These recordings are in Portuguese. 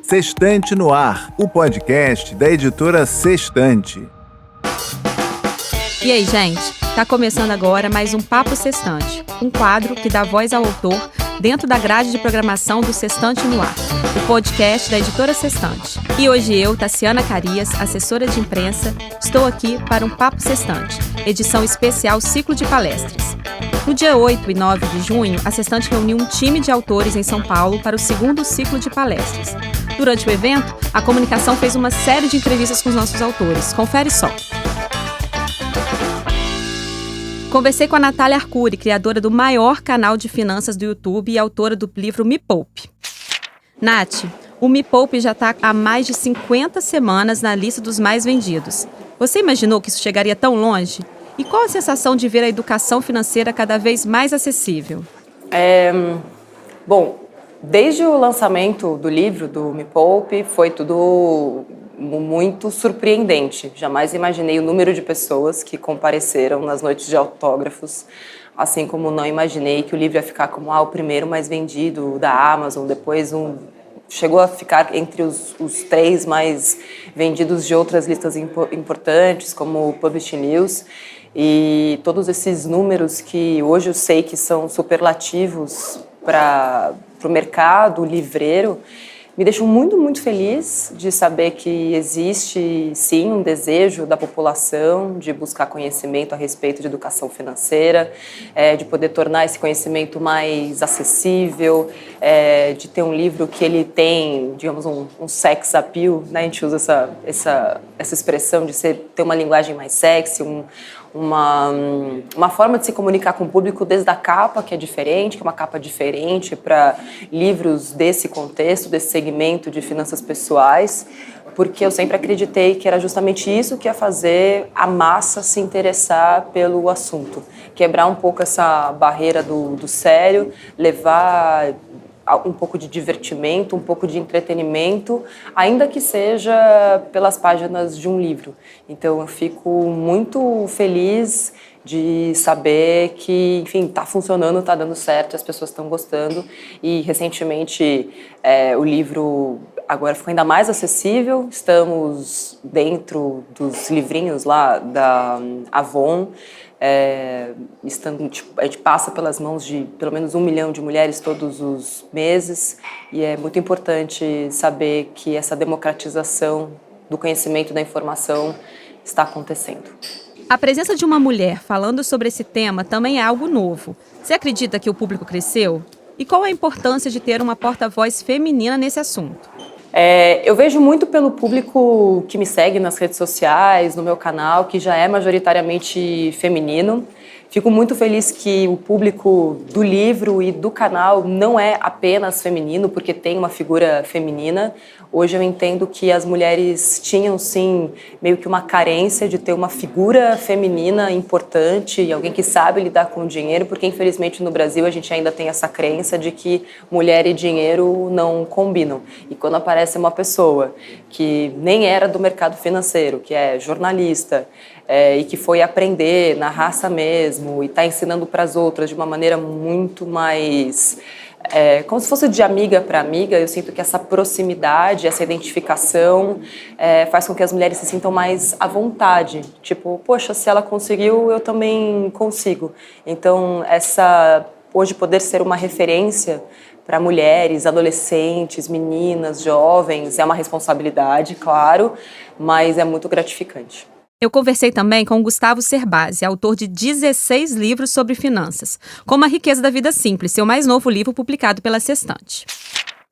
Sextante no Ar, o podcast da editora Sextante. E aí, gente? Tá começando agora mais um Papo Sextante, um quadro que dá voz ao autor dentro da grade de programação do Sextante no Ar, o podcast da editora Sextante. E hoje eu, Tassiana Carias, assessora de imprensa, estou aqui para um Papo Sextante, edição especial Ciclo de Palestras. No dia 8 e 9 de junho, a Sextante reuniu um time de autores em São Paulo para o segundo ciclo de palestras. Durante o evento, a comunicação fez uma série de entrevistas com os nossos autores. Confere só. Conversei com a Natália Arcuri, criadora do maior canal de finanças do YouTube e autora do livro Me Poupe. Nath, o Me Poupe já está há mais de 50 semanas na lista dos mais vendidos. Você imaginou que isso chegaria tão longe? E qual a sensação de ver a educação financeira cada vez mais acessível? Bom, desde o lançamento do livro, do Me Poupe, foi tudo muito surpreendente. Jamais imaginei o número de pessoas que compareceram nas noites de autógrafos, assim como não imaginei que o livro ia ficar como o primeiro mais vendido da Amazon, depois chegou a ficar entre os 3 mais vendidos de outras listas importantes, como o Publishing News. E todos esses números que hoje eu sei que são superlativos para o mercado livreiro, me deixam muito, muito feliz de saber que existe, sim, um desejo da população de buscar conhecimento a respeito de educação financeira, de poder tornar esse conhecimento mais acessível, de ter um livro que ele tem, digamos, um sex appeal, né? A gente usa essa expressão de ter uma linguagem mais sexy, uma forma de se comunicar com o público desde a capa, que é diferente, que é uma capa diferente para livros desse contexto, desse segmento de finanças pessoais, porque eu sempre acreditei que era justamente isso que ia fazer a massa se interessar pelo assunto. Quebrar um pouco essa barreira do sério, levar um pouco de divertimento, um pouco de entretenimento, ainda que seja pelas páginas de um livro. Então eu fico muito feliz de saber que, enfim, está funcionando, está dando certo, as pessoas estão gostando. E recentemente o livro agora ficou ainda mais acessível. Estamos dentro dos livrinhos lá da Avon. A gente passa pelas mãos de pelo menos 1 milhão de mulheres todos os meses, e é muito importante saber que essa democratização do conhecimento da informação está acontecendo. A presença de uma mulher falando sobre esse tema também é algo novo. Você acredita que o público cresceu? E qual a importância de ter uma porta-voz feminina nesse assunto? Eu vejo muito pelo público que me segue nas redes sociais, no meu canal, que já é majoritariamente feminino. Fico muito feliz que o público do livro e do canal não é apenas feminino, porque tem uma figura feminina. Hoje eu entendo que as mulheres tinham, sim, meio que uma carência de ter uma figura feminina importante e alguém que sabe lidar com o dinheiro, porque infelizmente no Brasil a gente ainda tem essa crença de que mulher e dinheiro não combinam. E quando aparece uma pessoa que nem era do mercado financeiro, que é jornalista, e que foi aprender na raça mesmo e está ensinando para as outras de uma maneira muito mais como se fosse de amiga para amiga, eu sinto que essa proximidade, essa identificação faz com que as mulheres se sintam mais à vontade. Tipo, poxa, se ela conseguiu, eu também consigo. Então, hoje poder ser uma referência para mulheres, adolescentes, meninas, jovens, é uma responsabilidade, claro, mas é muito gratificante. Eu conversei também com o Gustavo Cerbasi, autor de 16 livros sobre finanças, como A Riqueza da Vida Simples, seu mais novo livro publicado pela Sextante.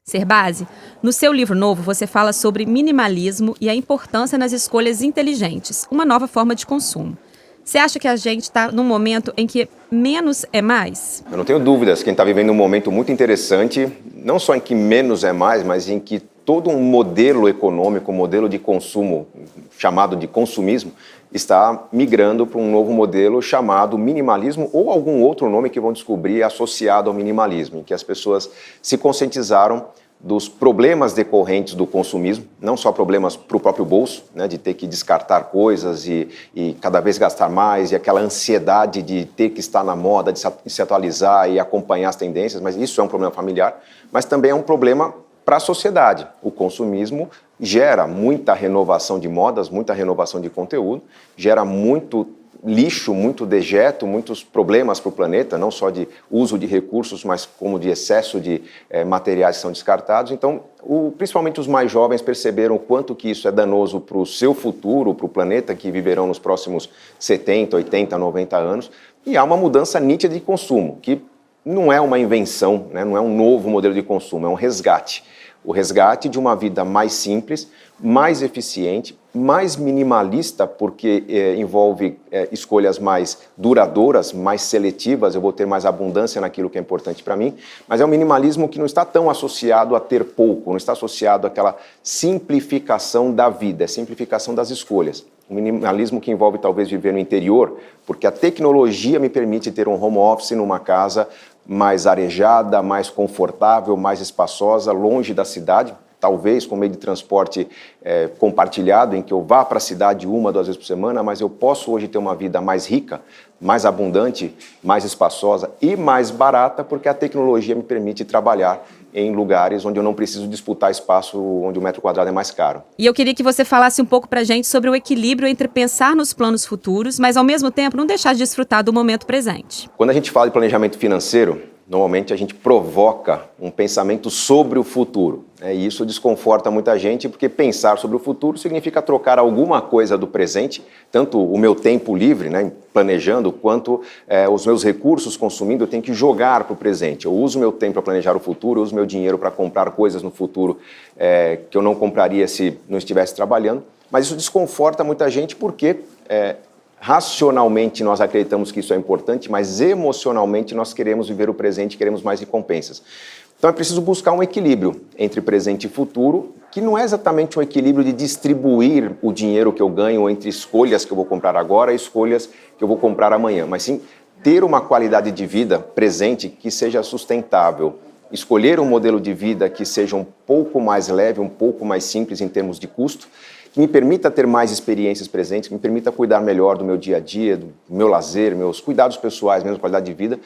Cerbasi, no seu livro novo você fala sobre minimalismo e a importância nas escolhas inteligentes, uma nova forma de consumo. Você acha que a gente está num momento em que menos é mais? Eu não tenho dúvidas que a gente está vivendo um momento muito interessante, não só em que menos é mais, mas em que todo um modelo econômico, um modelo de consumo, chamado de consumismo, está migrando para um novo modelo chamado minimalismo ou algum outro nome que vão descobrir associado ao minimalismo, em que as pessoas se conscientizaram dos problemas decorrentes do consumismo, não só problemas para o próprio bolso, né, de ter que descartar coisas e cada vez gastar mais, e aquela ansiedade de ter que estar na moda, de se atualizar e acompanhar as tendências, mas isso é um problema familiar, mas também é um problema para a sociedade. O consumismo gera muita renovação de modas, muita renovação de conteúdo, gera muito lixo, muito dejeto, muitos problemas para o planeta, não só de uso de recursos, mas como de excesso de materiais que são descartados. Então, principalmente os mais jovens perceberam o quanto que isso é danoso para o seu futuro, para o planeta que viverão nos próximos 70, 80, 90 anos. E há uma mudança nítida de consumo, que não é uma invenção, né? Não é um novo modelo de consumo, é um resgate. O resgate de uma vida mais simples, mais eficiente, mais minimalista, porque envolve escolhas mais duradouras, mais seletivas, eu vou ter mais abundância naquilo que é importante para mim, mas é um minimalismo que não está tão associado a ter pouco, não está associado àquela simplificação da vida, é simplificação das escolhas. Um minimalismo que envolve talvez viver no interior, porque a tecnologia me permite ter um home office numa casa mais arejada, mais confortável, mais espaçosa, longe da cidade, talvez com meio de transporte compartilhado, em que eu vá para a cidade 1, 2 vezes por semana, mas eu posso hoje ter uma vida mais rica, mais abundante, mais espaçosa e mais barata, porque a tecnologia me permite trabalhar em lugares onde eu não preciso disputar espaço, onde o metro quadrado é mais caro. E eu queria que você falasse um pouco pra gente sobre o equilíbrio entre pensar nos planos futuros, mas ao mesmo tempo não deixar de desfrutar do momento presente. Quando a gente fala de planejamento financeiro, normalmente a gente provoca um pensamento sobre o futuro. E isso desconforta muita gente, porque pensar sobre o futuro significa trocar alguma coisa do presente, tanto o meu tempo livre, né, planejando, quanto os meus recursos consumindo, eu tenho que jogar para o presente. Eu uso meu tempo para planejar o futuro, eu uso meu dinheiro para comprar coisas no futuro que eu não compraria se não estivesse trabalhando, mas isso desconforta muita gente porque racionalmente nós acreditamos que isso é importante, mas emocionalmente nós queremos viver o presente, queremos mais recompensas. Então é preciso buscar um equilíbrio entre presente e futuro, que não é exatamente um equilíbrio de distribuir o dinheiro que eu ganho entre escolhas que eu vou comprar agora e escolhas que eu vou comprar amanhã, mas sim ter uma qualidade de vida presente que seja sustentável. Escolher um modelo de vida que seja um pouco mais leve, um pouco mais simples em termos de custo, que me permita ter mais experiências presentes, que me permita cuidar melhor do meu dia a dia, do meu lazer, meus cuidados pessoais, mesmo qualidade de vida,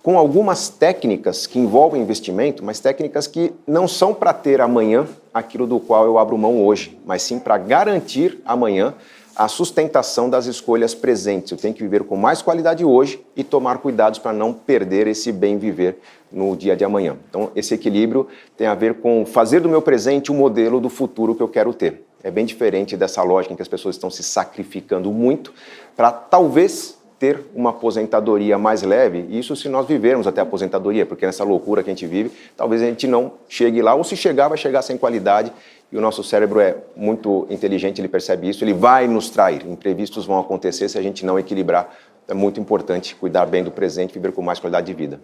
com algumas técnicas que envolvem investimento, mas técnicas que não são para ter amanhã aquilo do qual eu abro mão hoje, mas sim para garantir amanhã a sustentação das escolhas presentes. Eu tenho que viver com mais qualidade hoje e tomar cuidados para não perder esse bem viver no dia de amanhã. Então, esse equilíbrio tem a ver com fazer do meu presente o modelo do futuro que eu quero ter. É bem diferente dessa lógica em que as pessoas estão se sacrificando muito para talvez ter uma aposentadoria mais leve, isso se nós vivermos até a aposentadoria, porque nessa loucura que a gente vive, talvez a gente não chegue lá, ou se chegar, vai chegar sem qualidade, e o nosso cérebro é muito inteligente, ele percebe isso, ele vai nos trair, imprevistos vão acontecer se a gente não equilibrar. É muito importante cuidar bem do presente, viver com mais qualidade de vida.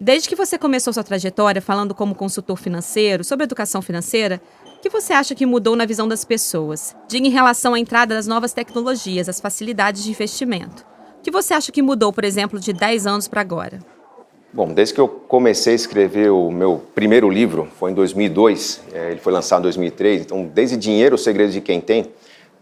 Desde que você começou sua trajetória falando como consultor financeiro, sobre educação financeira, o que você acha que mudou na visão das pessoas? Diga em relação à entrada das novas tecnologias, as facilidades de investimento. O que você acha que mudou, por exemplo, de 10 anos para agora? Bom, desde que eu comecei a escrever o meu primeiro livro, foi em 2002, ele foi lançado em 2003, então desde Dinheiro, o Segredo de Quem Tem,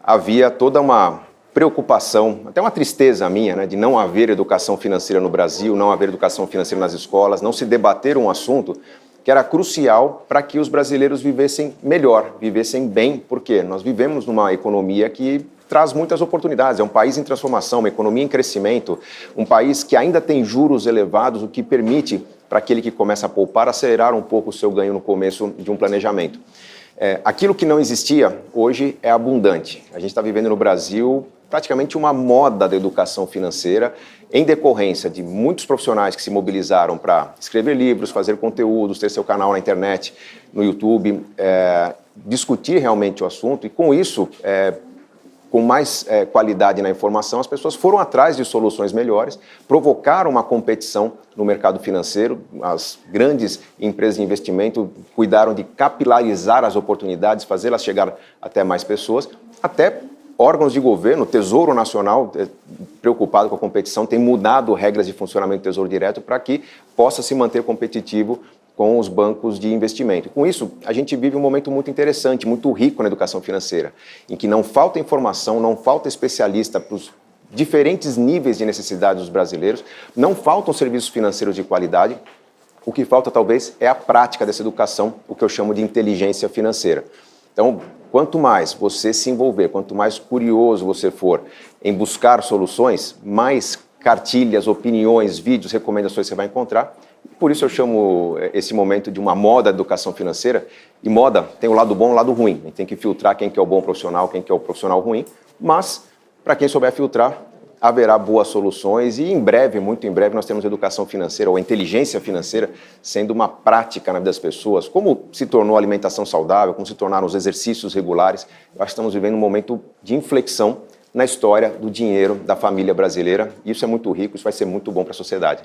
havia toda uma preocupação, até uma tristeza minha, né, de não haver educação financeira no Brasil, não haver educação financeira nas escolas, não se debater um assunto que era crucial para que os brasileiros vivessem melhor, vivessem bem, porque nós vivemos numa economia que traz muitas oportunidades, é um país em transformação, uma economia em crescimento, um país que ainda tem juros elevados, o que permite para aquele que começa a poupar acelerar um pouco o seu ganho no começo de um planejamento. Aquilo que não existia hoje é abundante. A gente está vivendo no Brasil praticamente uma moda da educação financeira em decorrência de muitos profissionais que se mobilizaram para escrever livros, fazer conteúdos, ter seu canal na internet, no YouTube, discutir realmente o assunto e com isso, com mais qualidade na informação, as pessoas foram atrás de soluções melhores, provocaram uma competição no mercado financeiro, as grandes empresas de investimento cuidaram de capilarizar as oportunidades, fazê-las chegar até mais pessoas, até órgãos de governo, o Tesouro Nacional, preocupado com a competição, tem mudado regras de funcionamento do Tesouro Direto para que possa se manter competitivo com os bancos de investimento. Com isso, a gente vive um momento muito interessante, muito rico na educação financeira, em que não falta informação, não falta especialista para os diferentes níveis de necessidade dos brasileiros, não faltam serviços financeiros de qualidade, O que falta, talvez, é a prática dessa educação, o que eu chamo de inteligência financeira. Então, quanto mais você se envolver, quanto mais curioso você for em buscar soluções, mais cartilhas, opiniões, vídeos, recomendações você vai encontrar. Por isso eu chamo esse momento de uma moda de educação financeira. E moda tem o lado bom e o lado ruim. A gente tem que filtrar quem que é o bom profissional, quem que é o profissional ruim. Mas, para quem souber filtrar, haverá boas soluções e em breve, muito em breve, nós temos educação financeira ou inteligência financeira sendo uma prática na vida das pessoas. Como se tornou a alimentação saudável, como se tornaram os exercícios regulares. Eu acho que estamos vivendo um momento de inflexão na história do dinheiro da família brasileira. Isso é muito rico, isso vai ser muito bom para a sociedade.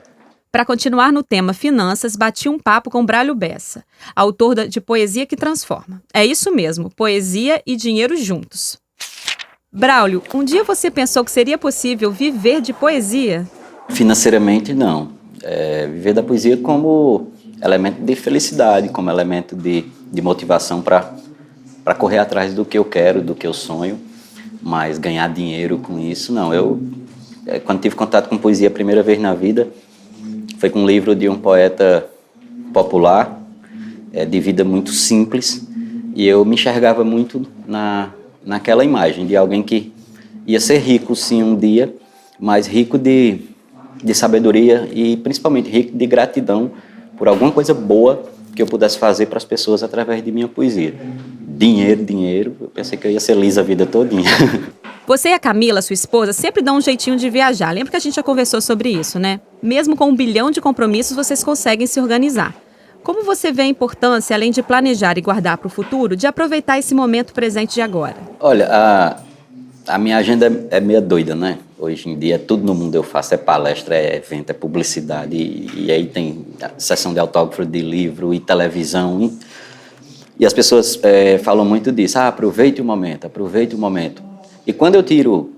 Para continuar no tema finanças, bati um papo com Braulio Bessa, autor de Poesia que Transforma. É isso mesmo, poesia e dinheiro juntos. Braulio, um dia você pensou que seria possível viver de poesia? Financeiramente, não. Viver da poesia como elemento de felicidade, como elemento de motivação para correr atrás do que eu quero, do que eu sonho, mas ganhar dinheiro com isso, não. Quando tive contato com poesia a primeira vez na vida, foi com um livro de um poeta popular, de vida muito simples, e eu me enxergava muito naquela imagem de alguém que ia ser rico, sim, um dia, mas rico de sabedoria e principalmente rico de gratidão por alguma coisa boa que eu pudesse fazer para as pessoas através de minha poesia. Dinheiro, eu pensei que eu ia ser lisa a vida todinha. Você e a Camila, sua esposa, sempre dão um jeitinho de viajar. Lembra que a gente já conversou sobre isso, né? Mesmo com 1 bilhão de compromissos, vocês conseguem se organizar. Como você vê a importância, além de planejar e guardar para o futuro, de aproveitar esse momento presente de agora? Olha, a minha agenda é meio doida, né? Hoje em dia, tudo no mundo eu faço, é palestra, é evento, é publicidade, e aí tem sessão de autógrafo de livro e televisão. E as pessoas falam muito disso, aproveite o momento. E quando eu tiro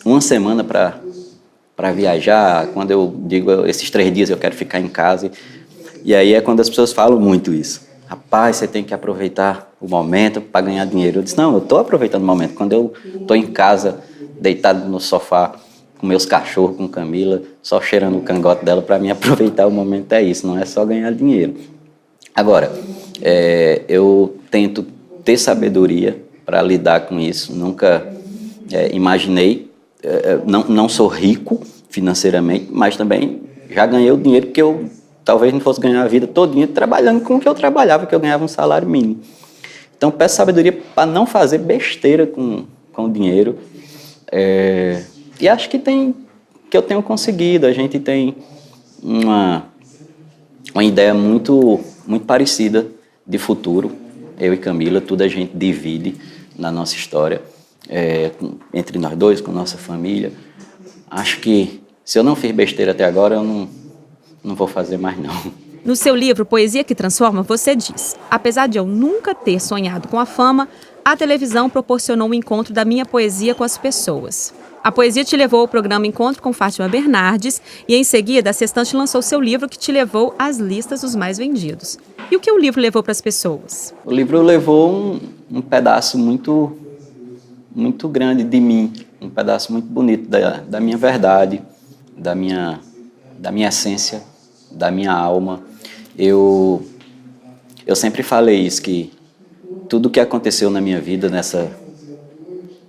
uma semana para viajar, quando eu digo esses 3 dias eu quero ficar em casa, e aí é quando as pessoas falam muito isso. Rapaz, você tem que aproveitar o momento para ganhar dinheiro. Eu disse, não, eu estou aproveitando o momento. Quando eu estou em casa, deitado no sofá, com meus cachorros, com Camila, só cheirando o cangote dela, para mim aproveitar o momento é isso, não é só ganhar dinheiro. Agora, eu tento ter sabedoria para lidar com isso. Nunca imaginei, não sou rico financeiramente, mas também já ganhei o dinheiro que eu talvez não fosse ganhar a vida todinha trabalhando com o que eu trabalhava, que eu ganhava um salário mínimo. Então, peço sabedoria para não fazer besteira com o dinheiro. E acho que eu tenho conseguido. A gente tem uma ideia muito, muito parecida de futuro. Eu e Camila, tudo a gente divide na nossa história, entre nós dois, com nossa família. Acho que se eu não fiz besteira até agora, eu não vou fazer mais não. No seu livro Poesia que Transforma, você diz: apesar de eu nunca ter sonhado com a fama, a televisão proporcionou um encontro da minha poesia com as pessoas. A poesia te levou ao programa Encontro com Fátima Bernardes e, em seguida, a Sextante lançou seu livro que te levou às listas dos mais vendidos. E o que o livro levou para as pessoas? O livro levou um pedaço muito, muito grande de mim, um pedaço muito bonito da minha verdade, da minha essência, da minha alma. Eu sempre falei isso, que tudo que aconteceu na minha vida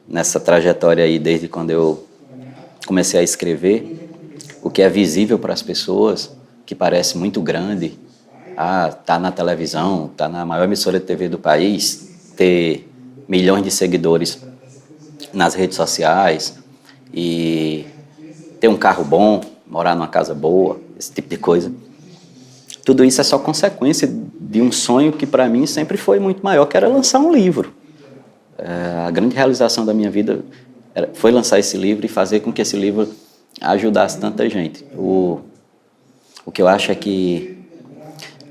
nessa trajetória aí, desde quando eu comecei a escrever, o que é visível para as pessoas, que parece muito grande, tá na televisão, tá na maior emissora de TV do país, ter milhões de seguidores nas redes sociais e ter um carro bom, morar numa casa boa, esse tipo de coisa. Tudo isso é só consequência de um sonho que para mim sempre foi muito maior, que era lançar um livro. A grande realização da minha vida foi lançar esse livro e fazer com que esse livro ajudasse tanta gente. O que eu acho é que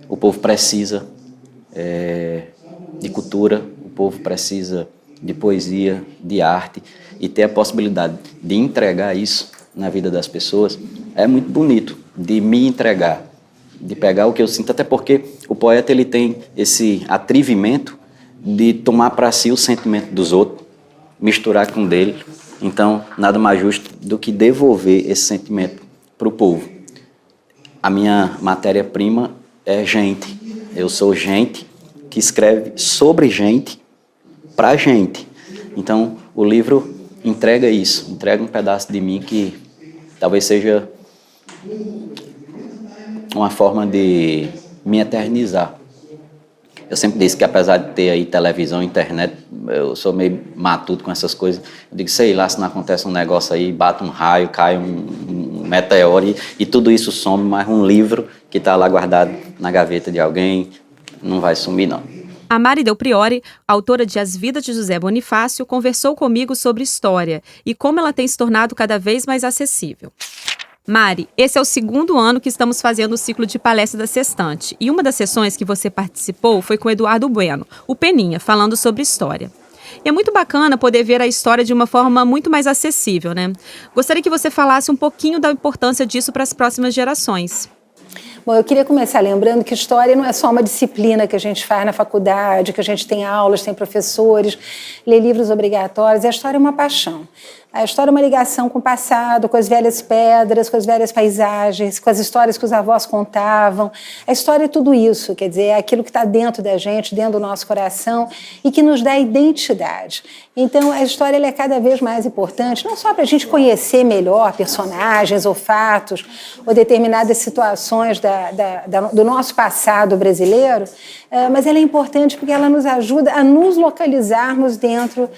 o povo precisa de cultura, o povo precisa de poesia, de arte, e ter a possibilidade de entregar isso na vida das pessoas é muito bonito, de me entregar, de pegar o que eu sinto, até porque o poeta ele tem esse atrevimento de tomar para si o sentimento dos outros, misturar com o dele. Então, nada mais justo do que devolver esse sentimento para o povo. A minha matéria-prima é gente. Eu sou gente que escreve sobre gente, para gente. Então, o livro entrega isso, entrega um pedaço de mim que talvez seja uma forma de me eternizar. Eu sempre disse que, apesar de ter aí televisão, internet, eu sou meio matuto com essas coisas. Eu digo, sei lá, se não acontece um negócio aí, bate um raio, cai um meteoro e tudo isso some, mas um livro que está lá guardado na gaveta de alguém não vai sumir, não. A Mari Del Priore, autora de As Vidas de José Bonifácio, conversou comigo sobre história e como ela tem se tornado cada vez mais acessível. Mari, esse é o 2º ano que estamos fazendo o ciclo de palestra da Sextante. E uma das sessões que você participou foi com o Eduardo Bueno, o Peninha, falando sobre história. E é muito bacana poder ver a história de uma forma muito mais acessível, né? Gostaria que você falasse um pouquinho da importância disso para as próximas gerações. Bom, eu queria começar lembrando que história não é só uma disciplina que a gente faz na faculdade, que a gente tem aulas, tem professores, lê livros obrigatórios. A história é uma paixão. A história é uma ligação com o passado, com as velhas pedras, com as velhas paisagens, com as histórias que os avós contavam. A história é tudo isso, quer dizer, é aquilo que está dentro da gente, dentro do nosso coração e que nos dá identidade. Então, a história ela é cada vez mais importante, não só para a gente conhecer melhor personagens ou fatos ou determinadas situações do nosso passado brasileiro, mas ela é importante porque ela nos ajuda a nos localizarmos dentro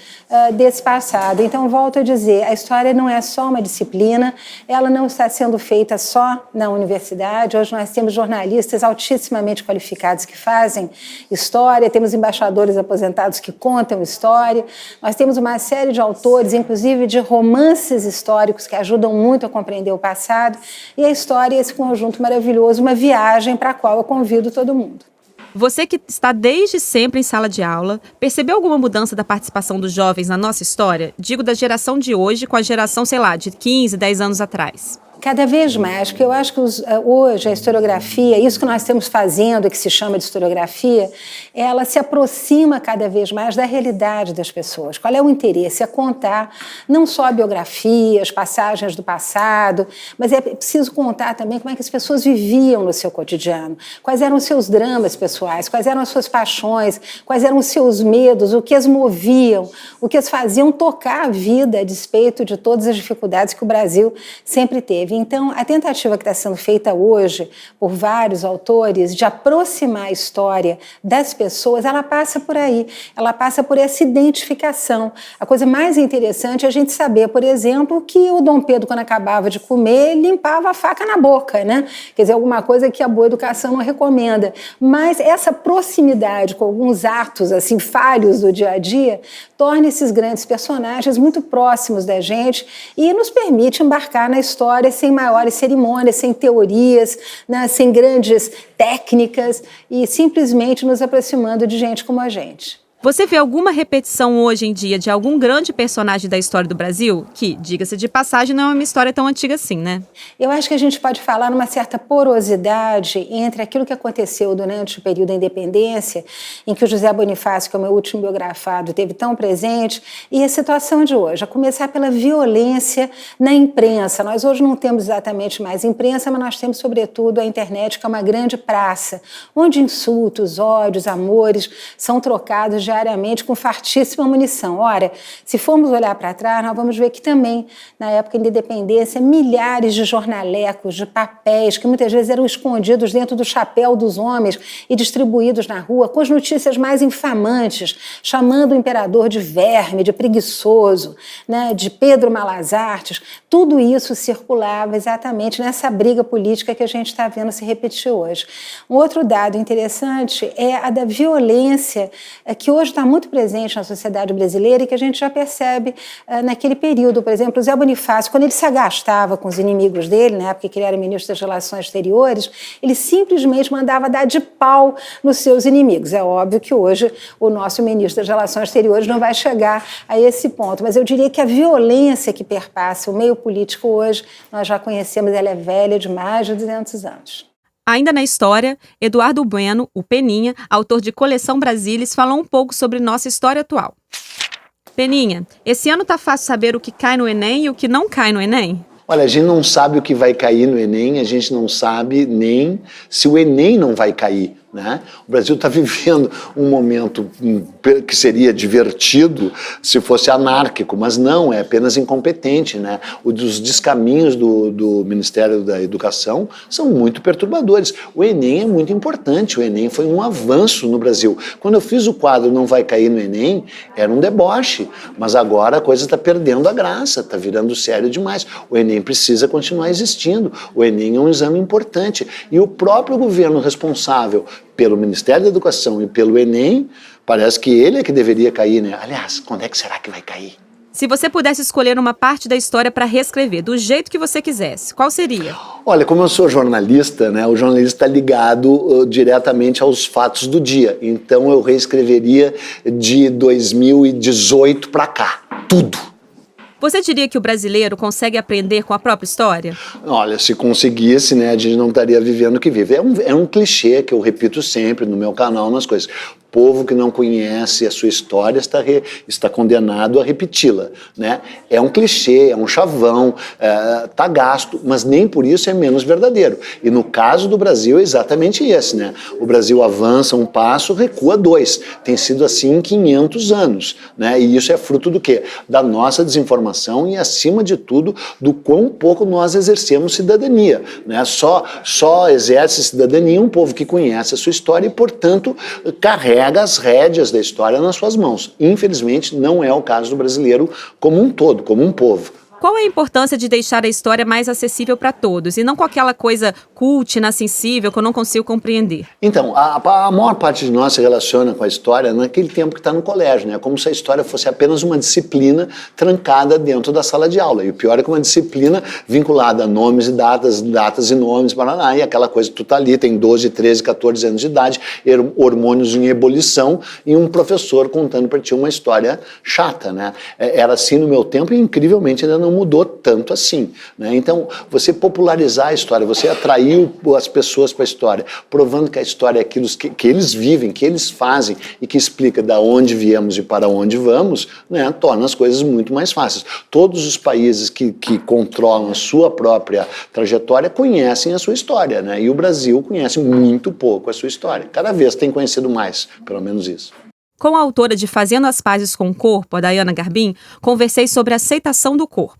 desse passado. Então, volto a dizer, a história não é só uma disciplina, ela não está sendo feita só na universidade. Hoje nós temos jornalistas altissimamente qualificados que fazem história, temos embaixadores aposentados que contam história, nós temos uma série de autores, inclusive de romances históricos que ajudam muito a compreender o passado, e a história é esse conjunto maravilhoso, uma viagem para a qual eu convido todo mundo. Você que está desde sempre em sala de aula, percebeu alguma mudança da participação dos jovens na nossa história? Digo, da geração de hoje com a geração, sei lá, de 15, 10 anos atrás. Cada vez mais, porque eu acho que hoje a historiografia, isso que nós estamos fazendo, que se chama de historiografia, ela se aproxima cada vez mais da realidade das pessoas. Qual é o interesse? É contar não só biografias, passagens do passado, mas é preciso contar também como é que as pessoas viviam no seu cotidiano, quais eram os seus dramas pessoais, quais eram as suas paixões, quais eram os seus medos, o que as moviam, o que as faziam tocar a vida a despeito de todas as dificuldades que o Brasil sempre teve. Então, a tentativa que está sendo feita hoje por vários autores de aproximar a história das pessoas, ela passa por aí, ela passa por essa identificação. A coisa mais interessante é a gente saber, por exemplo, que o Dom Pedro, quando acabava de comer, limpava a faca na boca, né? Quer dizer, alguma coisa que a boa educação não recomenda. Mas essa proximidade com alguns atos assim falhos do dia a dia torna esses grandes personagens muito próximos da gente e nos permite embarcar na história sem maiores cerimônias, sem teorias, né, sem grandes técnicas e simplesmente nos aproximando de gente como a gente. Você vê alguma repetição hoje em dia de algum grande personagem da história do Brasil? Que, diga-se de passagem, não é uma história tão antiga assim, né? Eu acho que a gente pode falar numa certa porosidade entre aquilo que aconteceu durante o período da independência, em que o José Bonifácio, que é o meu último biografado, esteve tão presente, e a situação de hoje, a começar pela violência na imprensa. Nós hoje não temos exatamente mais imprensa, mas nós temos, sobretudo, a internet, que é uma grande praça, onde insultos, ódios, amores são trocados diariamente com fartíssima munição. Ora, se formos olhar para trás, nós vamos ver que também, na época da independência, milhares de jornalecos, de papéis, que muitas vezes eram escondidos dentro do chapéu dos homens e distribuídos na rua, com as notícias mais infamantes, chamando o imperador de verme, de preguiçoso, né, de Pedro Malas Artes. Tudo isso circulava exatamente nessa briga política que a gente está vendo se repetir hoje. Um outro dado interessante é a da violência que hoje está muito presente na sociedade brasileira e que a gente já percebe naquele período. Por exemplo, o Zé Bonifácio, quando ele se agastava com os inimigos dele, na época que ele era ministro das Relações Exteriores, ele simplesmente mandava dar de pau nos seus inimigos. É óbvio que hoje o nosso ministro das Relações Exteriores não vai chegar a esse ponto, mas eu diria que a violência que perpassa o meio político hoje, nós já conhecemos, ela é velha de mais de 200 anos. Ainda na história, Eduardo Bueno, o Peninha, autor de Coleção Brasilis, falou um pouco sobre nossa história atual. Peninha, esse ano tá fácil saber o que cai no Enem e o que não cai no Enem? Olha, a gente não sabe o que vai cair no Enem, a gente não sabe nem se o Enem não vai cair, né? O Brasil está vivendo um momento que seria divertido se fosse anárquico, mas não, é apenas incompetente, né? Os descaminhos do Ministério da Educação são muito perturbadores. O Enem é muito importante, o Enem foi um avanço no Brasil. Quando eu fiz o quadro Não Vai Cair no Enem, era um deboche, mas agora a coisa está perdendo a graça, está virando sério demais. O Enem precisa continuar existindo, o Enem é um exame importante e o próprio governo responsável pelo Ministério da Educação e pelo Enem, parece que ele é que deveria cair, né? Aliás, quando é que será que vai cair? Se você pudesse escolher uma parte da história para reescrever, do jeito que você quisesse, qual seria? Olha, como eu sou jornalista, né, o jornalista está ligado diretamente aos fatos do dia. Então eu reescreveria de 2018 para cá, tudo. Você diria que o brasileiro consegue aprender com a própria história? Olha, se conseguisse, né, a gente não estaria vivendo o que vive. É um clichê que eu repito sempre no meu canal, nas coisas. O povo que não conhece a sua história está condenado a repeti-la, né? É um clichê, é um chavão, tá gasto, mas nem por isso é menos verdadeiro. E no caso do Brasil é exatamente esse, né? O Brasil avança um passo, recua dois. Tem sido assim em 500 anos, né? E isso é fruto do quê? Da nossa desinformação e, acima de tudo, do quão pouco nós exercemos cidadania, né? Só exerce cidadania um povo que conhece a sua história e, portanto, carrega as rédeas da história nas suas mãos. Infelizmente, não é o caso do brasileiro como um todo, como um povo. Qual é a importância de deixar a história mais acessível para todos e não com aquela coisa cult, inassensível que eu não consigo compreender? Então, a maior parte de nós se relaciona com a história naquele tempo que está no colégio, né? Como se a história fosse apenas uma disciplina trancada dentro da sala de aula. E o pior é que uma disciplina vinculada a nomes e datas e nomes, e aquela coisa que tu tá ali, tem 12, 13, 14 anos de idade, hormônios em ebulição e um professor contando para ti uma história chata, né? Era assim no meu tempo e incrivelmente ainda não mudou tanto assim, né? Então, você popularizar a história, você atrair as pessoas para a história, provando que a história é aquilo que eles vivem, que eles fazem e que explica de onde viemos e para onde vamos, né? Torna as coisas muito mais fáceis. Todos os países que controlam a sua própria trajetória conhecem a sua história, né? E o Brasil conhece muito pouco a sua história. Cada vez tem conhecido mais, pelo menos isso. Com a autora de Fazendo as Pazes com o Corpo, a Dayana Garbim, conversei sobre a aceitação do corpo.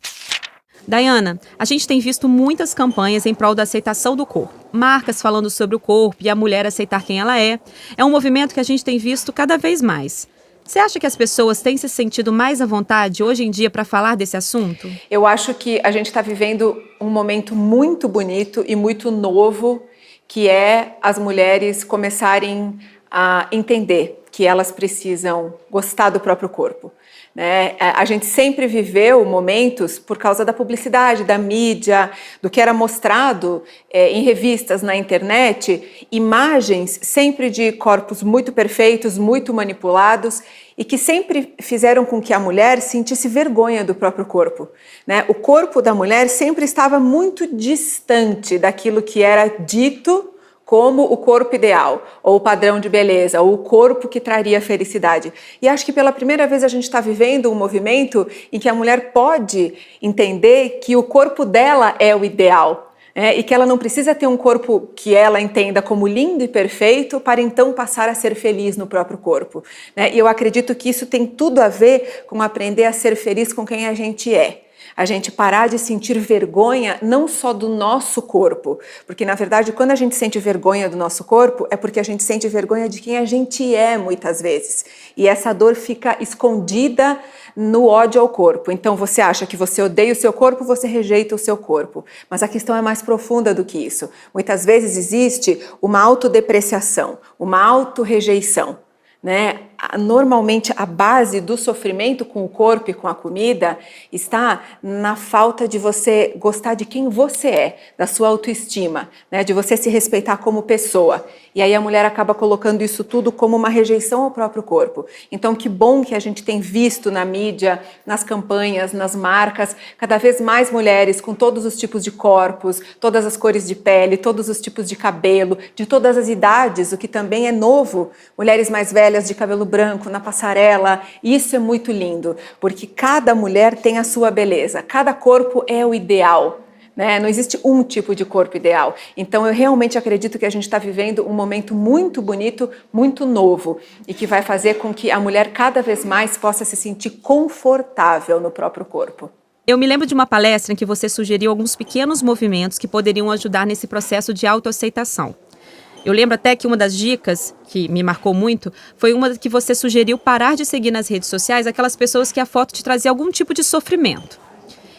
Dayana, a gente tem visto muitas campanhas em prol da aceitação do corpo. Marcas falando sobre o corpo e a mulher aceitar quem ela é. É um movimento que a gente tem visto cada vez mais. Você acha que as pessoas têm se sentido mais à vontade hoje em dia para falar desse assunto? Eu acho que a gente está vivendo um momento muito bonito e muito novo, que é as mulheres começarem a entender que elas precisam gostar do próprio corpo, né? A gente sempre viveu momentos por causa da publicidade, da mídia, do que era mostrado em revistas, na internet, imagens sempre de corpos muito perfeitos, muito manipulados e que sempre fizeram com que a mulher sentisse vergonha do próprio corpo, né? O corpo da mulher sempre estava muito distante daquilo que era dito como o corpo ideal, ou o padrão de beleza, ou o corpo que traria felicidade. E acho que pela primeira vez a gente está vivendo um movimento em que a mulher pode entender que o corpo dela é o ideal, e que ela não precisa ter um corpo que ela entenda como lindo e perfeito para então passar a ser feliz no próprio corpo, né? E eu acredito que isso tem tudo a ver com aprender a ser feliz com quem a gente é. A gente parar de sentir vergonha não só do nosso corpo, porque na verdade quando a gente sente vergonha do nosso corpo é porque a gente sente vergonha de quem a gente é muitas vezes. E essa dor fica escondida no ódio ao corpo. Então você acha que você odeia o seu corpo, você rejeita o seu corpo. Mas a questão é mais profunda do que isso. Muitas vezes existe uma autodepreciação, uma autorrejeição, né? Normalmente a base do sofrimento com o corpo e com a comida está na falta de você gostar de quem você é, da sua autoestima, né? De você se respeitar como pessoa. E aí a mulher acaba colocando isso tudo como uma rejeição ao próprio corpo. Então que bom que a gente tem visto na mídia, nas campanhas, nas marcas, cada vez mais mulheres com todos os tipos de corpos, todas as cores de pele, todos os tipos de cabelo, de todas as idades, o que também é novo. Mulheres mais velhas de cabelo branco, na passarela. Isso é muito lindo, porque cada mulher tem a sua beleza, cada corpo é o ideal. Né? Não existe um tipo de corpo ideal. Então eu realmente acredito que a gente está vivendo um momento muito bonito, muito novo, e que vai fazer com que a mulher cada vez mais possa se sentir confortável no próprio corpo. Eu me lembro de uma palestra em que você sugeriu alguns pequenos movimentos que poderiam ajudar nesse processo de autoaceitação. Eu lembro até que uma das dicas que me marcou muito foi uma que você sugeriu parar de seguir nas redes sociais aquelas pessoas que a foto te trazia algum tipo de sofrimento.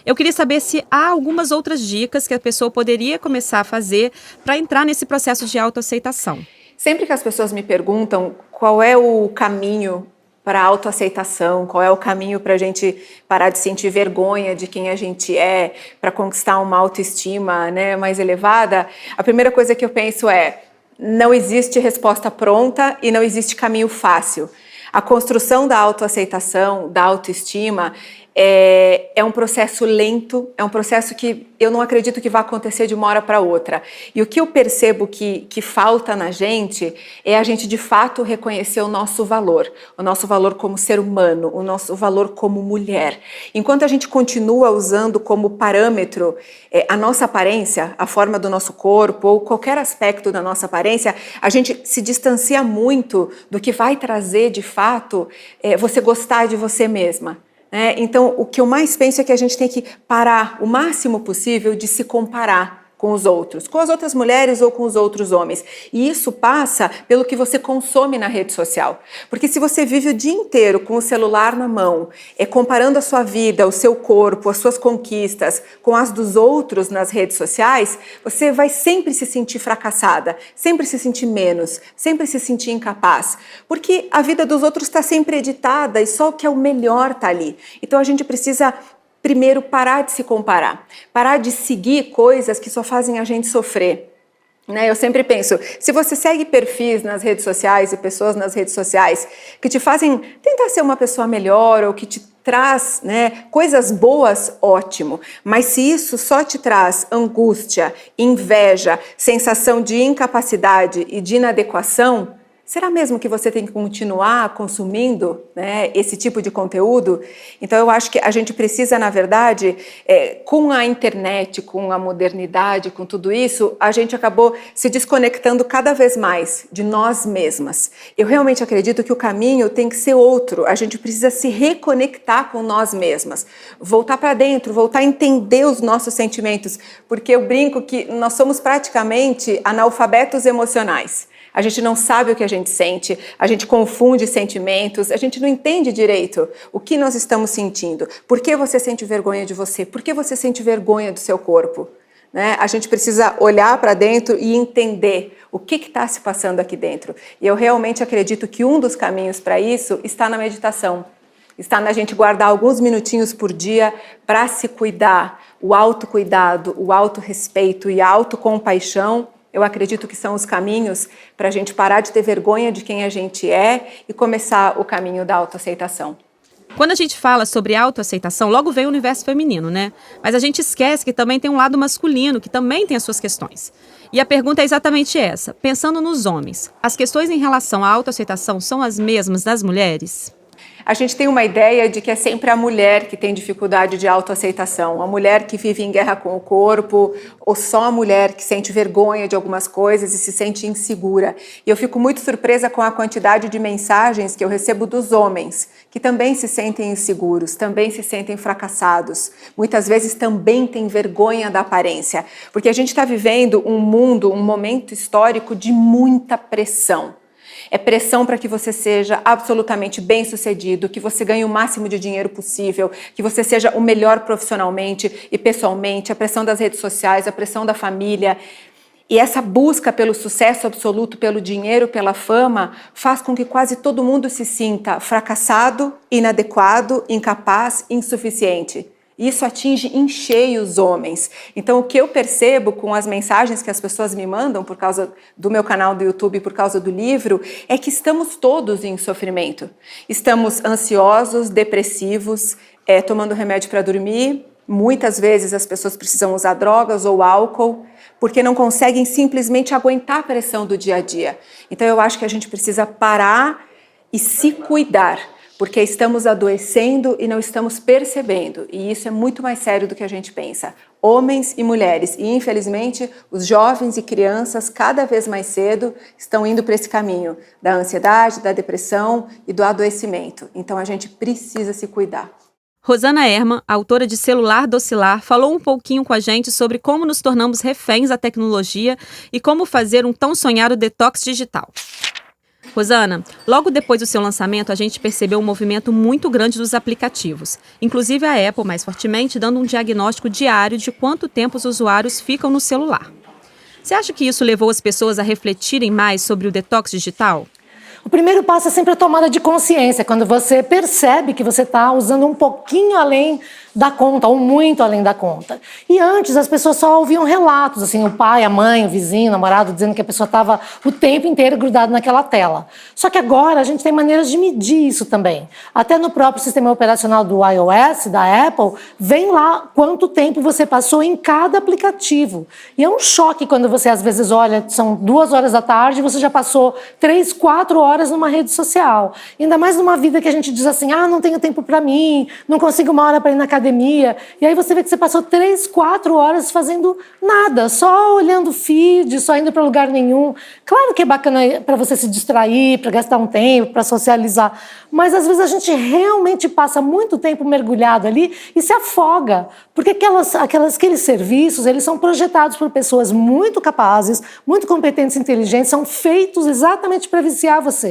Eu queria saber se há algumas outras dicas que a pessoa poderia começar a fazer para entrar nesse processo de autoaceitação. Sempre que as pessoas me perguntam qual é o caminho para a autoaceitação, qual é o caminho para a gente parar de sentir vergonha de quem a gente é, para conquistar uma autoestima, né, mais elevada, a primeira coisa que eu penso é: não existe resposta pronta e não existe caminho fácil. A construção da autoaceitação, da autoestima, é um processo lento, é um processo que eu não acredito que vai acontecer de uma hora para outra. E o que eu percebo que falta na gente é a gente de fato reconhecer o nosso valor como ser humano, o nosso valor como mulher. Enquanto a gente continua usando como parâmetro a nossa aparência, a forma do nosso corpo ou qualquer aspecto da nossa aparência, a gente se distancia muito do que vai trazer de fato você gostar de você mesma. Então, o que eu mais penso é que a gente tem que parar o máximo possível de se comparar com os outros, com as outras mulheres ou com os outros homens. E isso passa pelo que você consome na rede social. Porque se você vive o dia inteiro com o celular na mão, comparando a sua vida, o seu corpo, as suas conquistas com as dos outros nas redes sociais, você vai sempre se sentir fracassada, sempre se sentir menos, sempre se sentir incapaz. Porque a vida dos outros está sempre editada e só o que é o melhor está ali. Então a gente precisa primeiro parar de se comparar, parar de seguir coisas que só fazem a gente sofrer. Eu sempre penso, se você segue perfis nas redes sociais e pessoas nas redes sociais que te fazem tentar ser uma pessoa melhor ou que te traz coisas boas, ótimo. Mas se isso só te traz angústia, inveja, sensação de incapacidade e de inadequação, será mesmo que você tem que continuar consumindo esse tipo de conteúdo? Então eu acho que a gente precisa, na verdade, com a internet, com a modernidade, com tudo isso, a gente acabou se desconectando cada vez mais de nós mesmas. Eu realmente acredito que o caminho tem que ser outro. A gente precisa se reconectar com nós mesmas, voltar para dentro, voltar a entender os nossos sentimentos, porque eu brinco que nós somos praticamente analfabetos emocionais. A gente não sabe o que a gente sente, a gente confunde sentimentos, a gente não entende direito o que nós estamos sentindo. Por que você sente vergonha de você? Por que você sente vergonha do seu corpo? A gente precisa olhar para dentro e entender o que está se passando aqui dentro. E eu realmente acredito que um dos caminhos para isso está na meditação. Está na gente guardar alguns minutinhos por dia para se cuidar. O autocuidado, o autorrespeito e a autocompaixão, eu acredito que são os caminhos para a gente parar de ter vergonha de quem a gente é e começar o caminho da autoaceitação. Quando a gente fala sobre autoaceitação, logo vem o universo feminino, né? Mas a gente esquece que também tem um lado masculino, que também tem as suas questões. E a pergunta é exatamente essa. Pensando nos homens, as questões em relação à autoaceitação são as mesmas das mulheres? A gente tem uma ideia de que é sempre a mulher que tem dificuldade de autoaceitação, a mulher que vive em guerra com o corpo, ou só a mulher que sente vergonha de algumas coisas e se sente insegura. E eu fico muito surpresa com a quantidade de mensagens que eu recebo dos homens, que também se sentem inseguros, também se sentem fracassados, muitas vezes também têm vergonha da aparência, porque a gente está vivendo um momento histórico de muita pressão. É pressão para que você seja absolutamente bem-sucedido, que você ganhe o máximo de dinheiro possível, que você seja o melhor profissionalmente e pessoalmente, a pressão das redes sociais, a pressão da família. E essa busca pelo sucesso absoluto, pelo dinheiro, pela fama, faz com que quase todo mundo se sinta fracassado, inadequado, incapaz, insuficiente. Isso atinge em cheio os homens. Então, o que eu percebo com as mensagens que as pessoas me mandam por causa do meu canal do YouTube, por causa do livro, é que estamos todos em sofrimento. Estamos ansiosos, depressivos, tomando remédio para dormir. Muitas vezes as pessoas precisam usar drogas ou álcool, porque não conseguem simplesmente aguentar a pressão do dia a dia. Então, eu acho que a gente precisa parar e se cuidar, porque estamos adoecendo e não estamos percebendo, e isso é muito mais sério do que a gente pensa. Homens e mulheres, e infelizmente os jovens e crianças cada vez mais cedo estão indo para esse caminho da ansiedade, da depressão e do adoecimento. Então a gente precisa se cuidar. Rosana Herman, autora de Celular Docilar, falou um pouquinho com a gente sobre como nos tornamos reféns da tecnologia e como fazer um tão sonhado detox digital. Rosana, logo depois do seu lançamento, a gente percebeu um movimento muito grande dos aplicativos. Inclusive a Apple, mais fortemente, dando um diagnóstico diário de quanto tempo os usuários ficam no celular. Você acha que isso levou as pessoas a refletirem mais sobre o detox digital? O primeiro passo é sempre a tomada de consciência, quando você percebe que você está usando um pouquinho além da conta, ou muito além da conta. E antes as pessoas só ouviam relatos, assim, o pai, a mãe, o vizinho, o namorado, dizendo que a pessoa estava o tempo inteiro grudada naquela tela. Só que agora a gente tem maneiras de medir isso também. Até no próprio sistema operacional do iOS, da Apple, vem lá quanto tempo você passou em cada aplicativo. E é um choque quando você às vezes olha, são 2 horas da tarde e você já passou 3, 4 horas numa rede social. Ainda mais numa vida que a gente diz assim, não tenho tempo para mim, não consigo uma hora para ir na academia. E aí você vê que você passou 3, 4 horas fazendo nada, só olhando feed, só indo para lugar nenhum. Claro que é bacana para você se distrair, para gastar um tempo, para socializar, mas às vezes a gente realmente passa muito tempo mergulhado ali e se afoga, porque aqueles serviços, eles são projetados por pessoas muito capazes, muito competentes e inteligentes, são feitos exatamente para viciar você.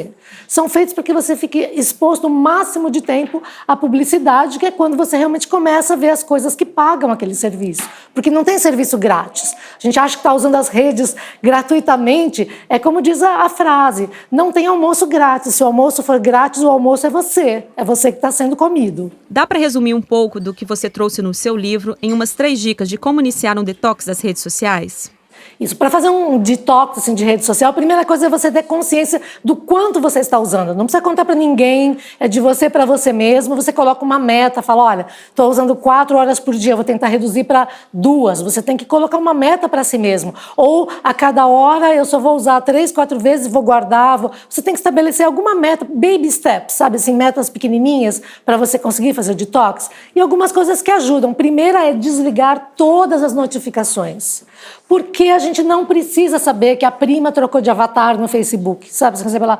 São feitos para que você fique exposto o máximo de tempo à publicidade, que é quando você realmente começa a ver as coisas que pagam aquele serviço. Porque não tem serviço grátis. A gente acha que está usando as redes gratuitamente. É como diz a frase, não tem almoço grátis. Se o almoço for grátis, o almoço é você. É você que está sendo comido. Dá para resumir um pouco do que você trouxe no seu livro em umas 3 dicas de como iniciar um detox das redes sociais? Isso, para fazer um detox assim, de rede social, a primeira coisa é você ter consciência do quanto você está usando. Não precisa contar para ninguém, é de você para você mesmo. Você coloca uma meta, fala, olha, estou usando 4 horas por dia, vou tentar reduzir para 2. Você tem que colocar uma meta para si mesmo. Ou a cada hora eu só vou usar 3, 4 vezes e vou guardar. Você tem que estabelecer alguma meta, baby steps, sabe assim, metas pequenininhas para você conseguir fazer o detox. E algumas coisas que ajudam. Primeira é desligar todas as notificações. Porque a gente não precisa saber que a prima trocou de avatar no Facebook, sabe? Você recebe lá,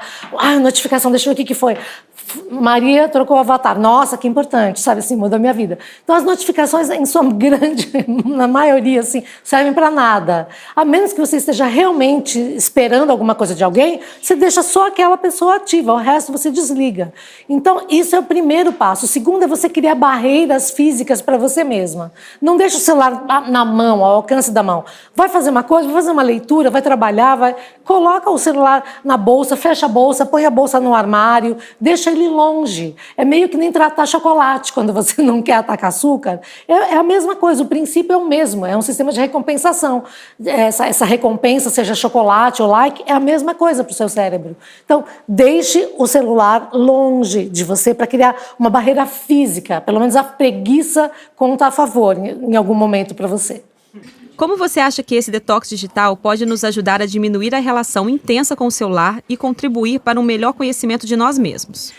notificação, deixa eu ver o que foi. Maria trocou o avatar. Nossa, que importante, sabe assim, mudou a minha vida. Então as notificações, em sua grande, na maioria, assim, servem para nada. A menos que você esteja realmente esperando alguma coisa de alguém, você deixa só aquela pessoa ativa, o resto você desliga. Então isso é o primeiro passo. O segundo é você criar barreiras físicas para você mesma. Não deixa o celular na mão, ao alcance da mão. Vai fazer uma coisa, vai fazer uma leitura, vai trabalhar, coloca o celular na bolsa, fecha a bolsa, põe a bolsa no armário, deixa ele longe. É meio que nem tratar chocolate quando você não quer atacar açúcar. É a mesma coisa, o princípio é o mesmo, é um sistema de recompensação. Essa recompensa, seja chocolate ou like, é a mesma coisa para o seu cérebro. Então, deixe o celular longe de você para criar uma barreira física, pelo menos a preguiça conta a favor em algum momento para você. Como você acha que esse detox digital pode nos ajudar a diminuir a relação intensa com o celular e contribuir para um melhor conhecimento de nós mesmos?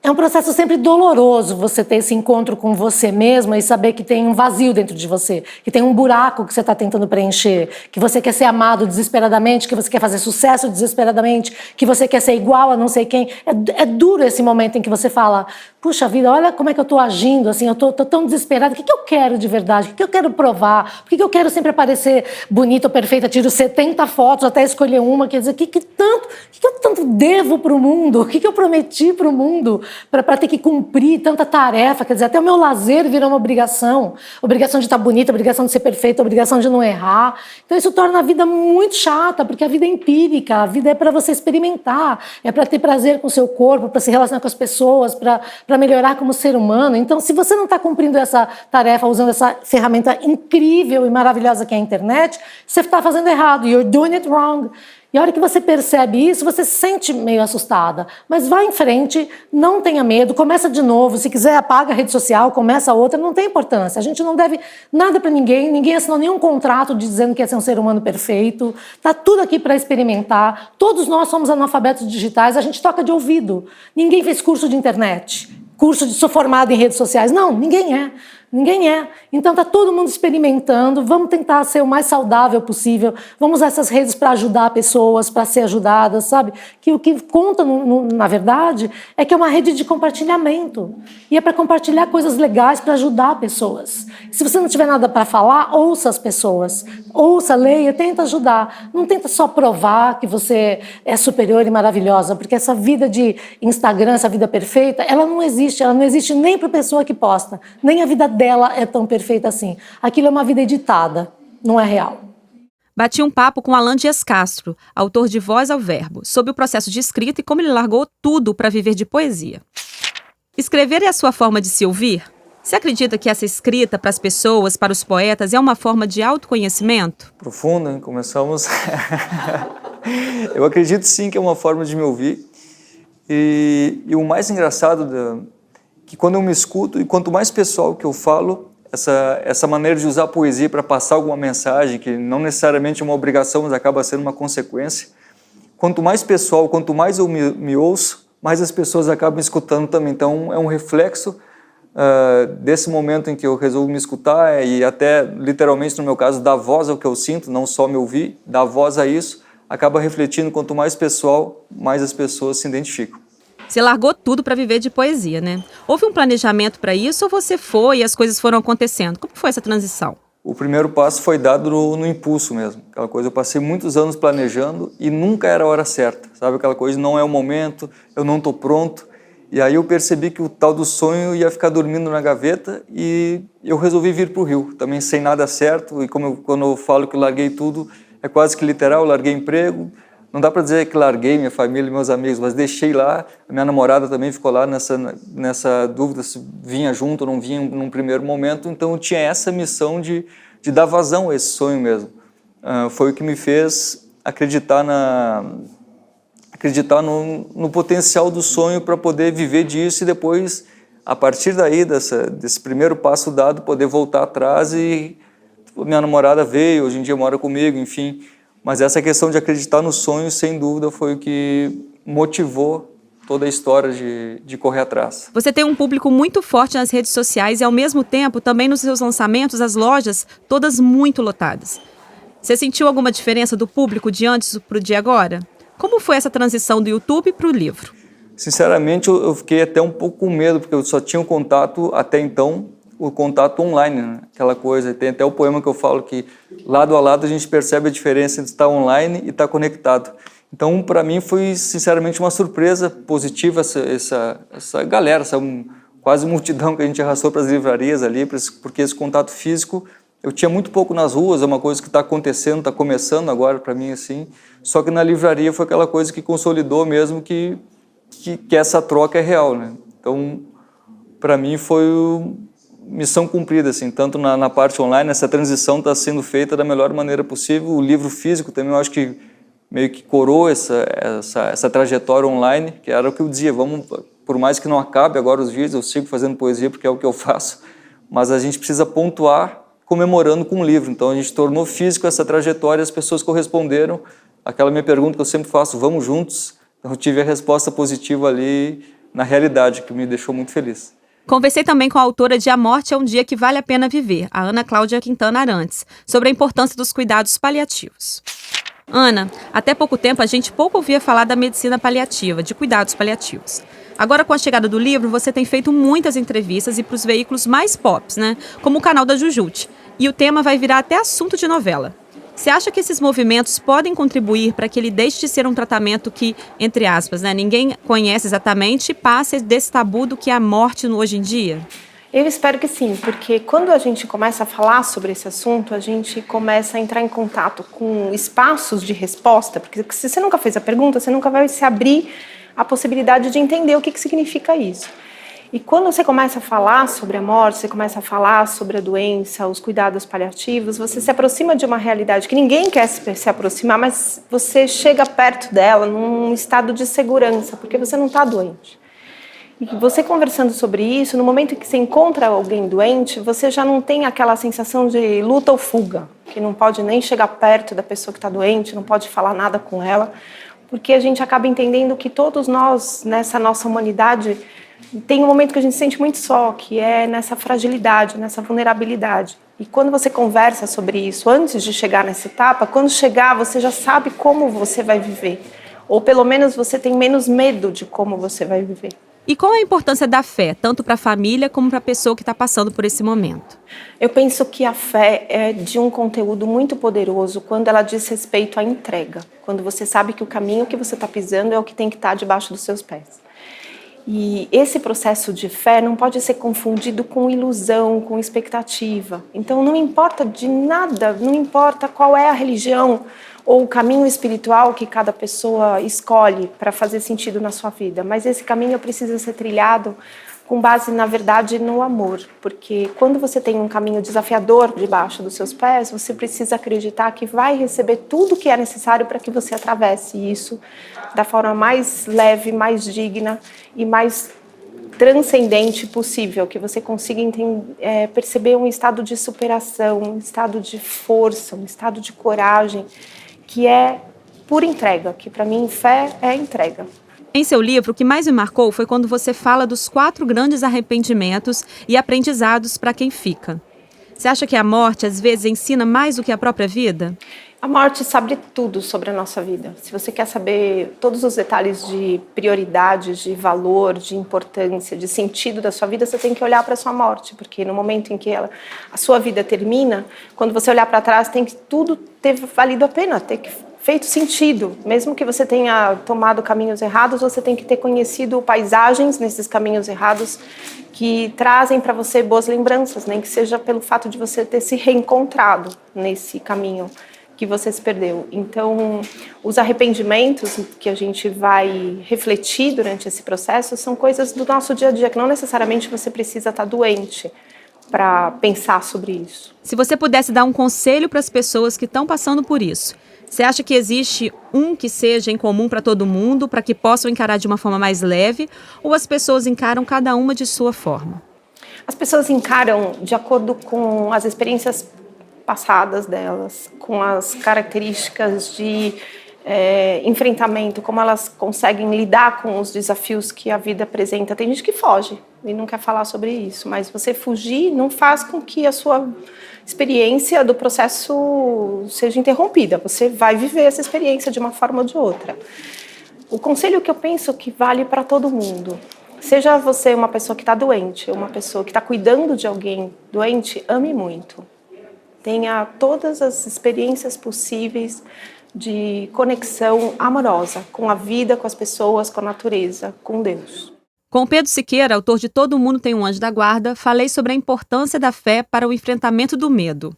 É um processo sempre doloroso você ter esse encontro com você mesma e saber que tem um vazio dentro de você, que tem um buraco que você está tentando preencher, que você quer ser amado desesperadamente, que você quer fazer sucesso desesperadamente, que você quer ser igual a não sei quem. É duro esse momento em que você fala, puxa vida, olha como é que eu estou agindo, assim, eu estou tão desesperada, o que eu quero de verdade, o que eu quero provar, por que eu quero sempre aparecer bonita ou perfeita, tiro 70 fotos até escolher uma, quer dizer, o que eu tanto devo para o mundo, o que eu prometi para o mundo, para ter que cumprir tanta tarefa, quer dizer, até o meu lazer virou uma obrigação de estar bonita, obrigação de ser perfeita, obrigação de não errar. Então isso torna a vida muito chata, porque a vida é empírica, a vida é para você experimentar, é para ter prazer com o seu corpo, para se relacionar com as pessoas, para melhorar como ser humano. Então, se você não está cumprindo essa tarefa, usando essa ferramenta incrível e maravilhosa que é a internet, você está fazendo errado, you're doing it wrong. E a hora que você percebe isso, você se sente meio assustada. Mas vai em frente, não tenha medo, começa de novo. Se quiser, apaga a rede social, começa outra, não tem importância. A gente não deve nada para ninguém, ninguém assinou nenhum contrato dizendo que ia ser um ser humano perfeito. Está tudo aqui para experimentar. Todos nós somos analfabetos digitais, a gente toca de ouvido. Ninguém fez curso de internet, curso de sou formado em redes sociais. Não, ninguém é. Ninguém é. Então está todo mundo experimentando, vamos tentar ser o mais saudável possível, vamos usar essas redes para ajudar pessoas, para ser ajudadas, sabe? Que o que conta, na verdade, é que é uma rede de compartilhamento. E é para compartilhar coisas legais, para ajudar pessoas. Se você não tiver nada para falar, ouça as pessoas. Ouça, leia, tenta ajudar. Não tenta só provar que você é superior e maravilhosa, porque essa vida de Instagram, essa vida perfeita, ela não existe nem para a pessoa que posta, nem a vida dela é tão perfeita assim. Aquilo é uma vida editada, não é real. Bati um papo com Alan Dias Castro, autor de Voz ao Verbo, sobre o processo de escrita e como ele largou tudo para viver de poesia. Escrever é a sua forma de se ouvir? Você acredita que essa escrita para as pessoas, para os poetas, é uma forma de autoconhecimento? Profundo, hein? Começamos. Eu acredito sim que é uma forma de me ouvir. E o mais engraçado que quando eu me escuto, e quanto mais pessoal que eu falo, essa maneira de usar a poesia para passar alguma mensagem, que não necessariamente é uma obrigação, mas acaba sendo uma consequência, quanto mais pessoal, quanto mais eu me ouço, mais as pessoas acabam escutando também. Então, é um reflexo desse momento em que eu resolvo me escutar e até, literalmente, no meu caso, dar voz ao que eu sinto, não só me ouvir, dar voz a isso, acaba refletindo, quanto mais pessoal, mais as pessoas se identificam. Você largou tudo para viver de poesia, né? Houve um planejamento para isso ou você foi e as coisas foram acontecendo? Como foi essa transição? O primeiro passo foi dado no impulso mesmo. Aquela coisa, eu passei muitos anos planejando e nunca era a hora certa. Sabe aquela coisa, não é o momento, eu não estou pronto. E aí eu percebi que o tal do sonho ia ficar dormindo na gaveta e eu resolvi vir para o Rio, também sem nada certo. E quando eu falo que eu larguei tudo, é quase que literal, eu larguei emprego. Não dá para dizer que larguei minha família e meus amigos, mas deixei lá. A minha namorada também ficou lá nessa dúvida se vinha junto ou não vinha num primeiro momento. Então eu tinha essa missão de dar vazão a esse sonho mesmo. Foi o que me fez acreditar no potencial do sonho para poder viver disso e depois, a partir daí, desse primeiro passo dado, poder voltar atrás e minha namorada veio, hoje em dia mora comigo, enfim. Mas essa questão de acreditar no sonho, sem dúvida, foi o que motivou toda a história de correr atrás. Você tem um público muito forte nas redes sociais e, ao mesmo tempo, também nos seus lançamentos, as lojas, todas muito lotadas. Você sentiu alguma diferença do público de antes para o de agora? Como foi essa transição do YouTube para o livro? Sinceramente, eu fiquei até um pouco com medo, porque eu só tinha um contato, até então, o contato online, né? Aquela coisa. Tem até o poema que eu falo que, lado a lado, a gente percebe a diferença entre estar online e estar conectado. Então, para mim, foi, sinceramente, uma surpresa positiva essa galera, essa quase multidão que a gente arrastou para as livrarias ali, porque esse contato físico eu tinha muito pouco nas ruas, é uma coisa que está acontecendo, está começando agora para mim, assim. Só que na livraria foi aquela coisa que consolidou mesmo que essa troca é real, né? Então, para mim, foi missão cumprida, assim, tanto na parte online, essa transição está sendo feita da melhor maneira possível. O livro físico também, eu acho que meio que coroou essa trajetória online, que era o que eu dizia, por mais que não acabe agora os vídeos, eu sigo fazendo poesia porque é o que eu faço, mas a gente precisa pontuar comemorando com o livro. Então a gente tornou físico essa trajetória e as pessoas corresponderam àquela minha pergunta que eu sempre faço, vamos juntos? Então eu tive a resposta positiva ali na realidade, que me deixou muito feliz. Conversei também com a autora de A Morte é um Dia que Vale a Pena Viver, a Ana Cláudia Quintana Arantes, sobre a importância dos cuidados paliativos. Ana, até pouco tempo a gente pouco ouvia falar da medicina paliativa, de cuidados paliativos. Agora, com a chegada do livro, você tem feito muitas entrevistas e para os veículos mais pops, né? Como o canal da Jujute. E o tema vai virar até assunto de novela. Você acha que esses movimentos podem contribuir para que ele deixe de ser um tratamento que, entre aspas, né, ninguém conhece exatamente e passe desse tabu do que é a morte hoje em dia? Eu espero que sim, porque quando a gente começa a falar sobre esse assunto, a gente começa a entrar em contato com espaços de resposta, porque se você nunca fez a pergunta, você nunca vai se abrir a possibilidade de entender o que significa isso. E quando você começa a falar sobre a morte, você começa a falar sobre a doença, os cuidados paliativos, você se aproxima de uma realidade que ninguém quer se aproximar, mas você chega perto dela num estado de segurança, porque você não está doente. E você conversando sobre isso, no momento em que você encontra alguém doente, você já não tem aquela sensação de luta ou fuga, que não pode nem chegar perto da pessoa que está doente, não pode falar nada com ela, porque a gente acaba entendendo que todos nós, nessa nossa humanidade, tem um momento que a gente se sente muito só, que é nessa fragilidade, nessa vulnerabilidade. E quando você conversa sobre isso, antes de chegar nessa etapa, quando chegar, você já sabe como você vai viver. Ou pelo menos você tem menos medo de como você vai viver. E qual a importância da fé, tanto para a família como para a pessoa que está passando por esse momento? Eu penso que a fé é de um conteúdo muito poderoso quando ela diz respeito à entrega. Quando você sabe que o caminho que você está pisando é o que tem que estar debaixo dos seus pés. E esse processo de fé não pode ser confundido com ilusão, com expectativa. Então não importa de nada, não importa qual é a religião ou o caminho espiritual que cada pessoa escolhe para fazer sentido na sua vida, mas esse caminho precisa ser trilhado com base, na verdade, no amor, porque quando você tem um caminho desafiador debaixo dos seus pés, você precisa acreditar que vai receber tudo que é necessário para que você atravesse isso da forma mais leve, mais digna e mais transcendente possível, que você consiga perceber um estado de superação, um estado de força, um estado de coragem, que é pura entrega, que para mim fé é entrega. Em seu livro, o que mais me marcou foi quando você fala dos 4 grandes arrependimentos e aprendizados para quem fica. Você acha que a morte, às vezes, ensina mais do que a própria vida? A morte sabe tudo sobre a nossa vida. Se você quer saber todos os detalhes de prioridade, de valor, de importância, de sentido da sua vida, você tem que olhar para a sua morte, porque no momento em que a sua vida termina, quando você olhar para trás, tem que tudo ter valido a pena, ter feito sentido. Mesmo que você tenha tomado caminhos errados, você tem que ter conhecido paisagens nesses caminhos errados que trazem para você boas lembranças, nem que seja pelo fato de você ter se reencontrado nesse caminho que você se perdeu. Então, os arrependimentos que a gente vai refletir durante esse processo são coisas do nosso dia a dia, que não necessariamente você precisa estar doente para pensar sobre isso. Se você pudesse dar um conselho para as pessoas que estão passando por isso, você acha que existe um que seja em comum para todo mundo, para que possam encarar de uma forma mais leve, ou as pessoas encaram cada uma de sua forma? As pessoas encaram de acordo com as experiências passadas delas, com as características de enfrentamento, como elas conseguem lidar com os desafios que a vida apresenta. Tem gente que foge e não quer falar sobre isso, mas você fugir não faz com que a sua experiência do processo seja interrompida. Você vai viver essa experiência de uma forma ou de outra. O conselho que eu penso que vale para todo mundo, seja você uma pessoa que está doente, uma pessoa que está cuidando de alguém doente, ame muito. Tenha todas as experiências possíveis de conexão amorosa com a vida, com as pessoas, com a natureza, com Deus. Com Pedro Siqueira, autor de Todo Mundo Tem um Anjo da Guarda, falei sobre a importância da fé para o enfrentamento do medo.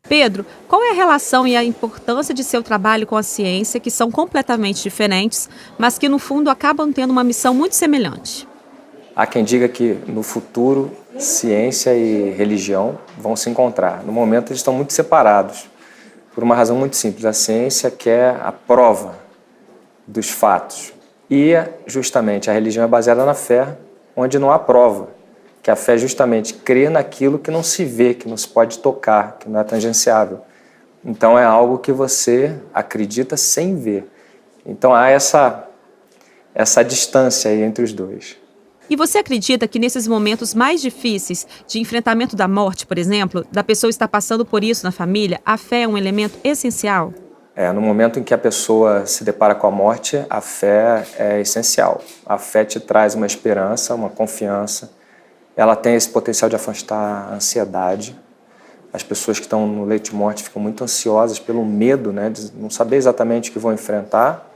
Pedro, qual é a relação e a importância de seu trabalho com a ciência, que são completamente diferentes, mas que no fundo acabam tendo uma missão muito semelhante? Há quem diga que no futuro ciência e religião vão se encontrar. No momento eles estão muito separados, por uma razão muito simples. A ciência quer a prova dos fatos e justamente a religião é baseada na fé, onde não há prova, que a fé justamente crê naquilo que não se vê, que não se pode tocar, que não é tangenciável. Então é algo que você acredita sem ver. Então há essa distância aí entre os dois. E você acredita que nesses momentos mais difíceis de enfrentamento da morte, por exemplo, da pessoa estar passando por isso na família, a fé é um elemento essencial? No momento em que a pessoa se depara com a morte, a fé é essencial. A fé te traz uma esperança, uma confiança. Ela tem esse potencial de afastar a ansiedade. As pessoas que estão no leito de morte ficam muito ansiosas pelo medo, né, de não saber exatamente o que vão enfrentar.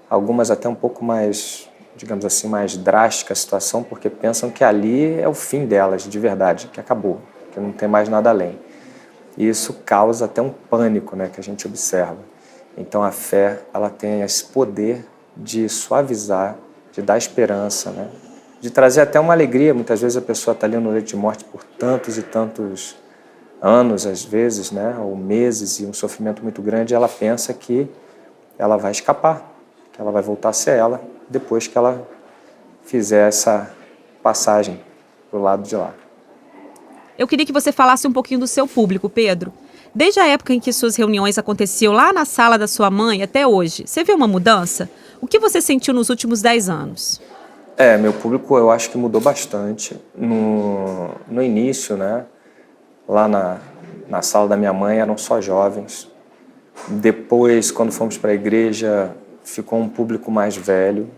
Algumas até um pouco mais, digamos assim, mais drástica a situação, porque pensam que ali é o fim delas, de verdade, que acabou, que não tem mais nada além. E isso causa até um pânico, né, que a gente observa. Então a fé, ela tem esse poder de suavizar, de dar esperança, né, de trazer até uma alegria. Muitas vezes a pessoa está ali no leito de morte por tantos e tantos anos, às vezes, né, ou meses, e um sofrimento muito grande, ela pensa que ela vai escapar, que ela vai voltar a ser ela depois que ela fizer essa passagem para o lado de lá. Eu queria que você falasse um pouquinho do seu público, Pedro. Desde a época em que suas reuniões aconteciam lá na sala da sua mãe até hoje, você viu uma mudança? O que você sentiu nos últimos 10 anos? Meu público eu acho que mudou bastante. No início, né, lá na sala da minha mãe eram só jovens. Depois, quando fomos para a igreja, ficou um público mais velho,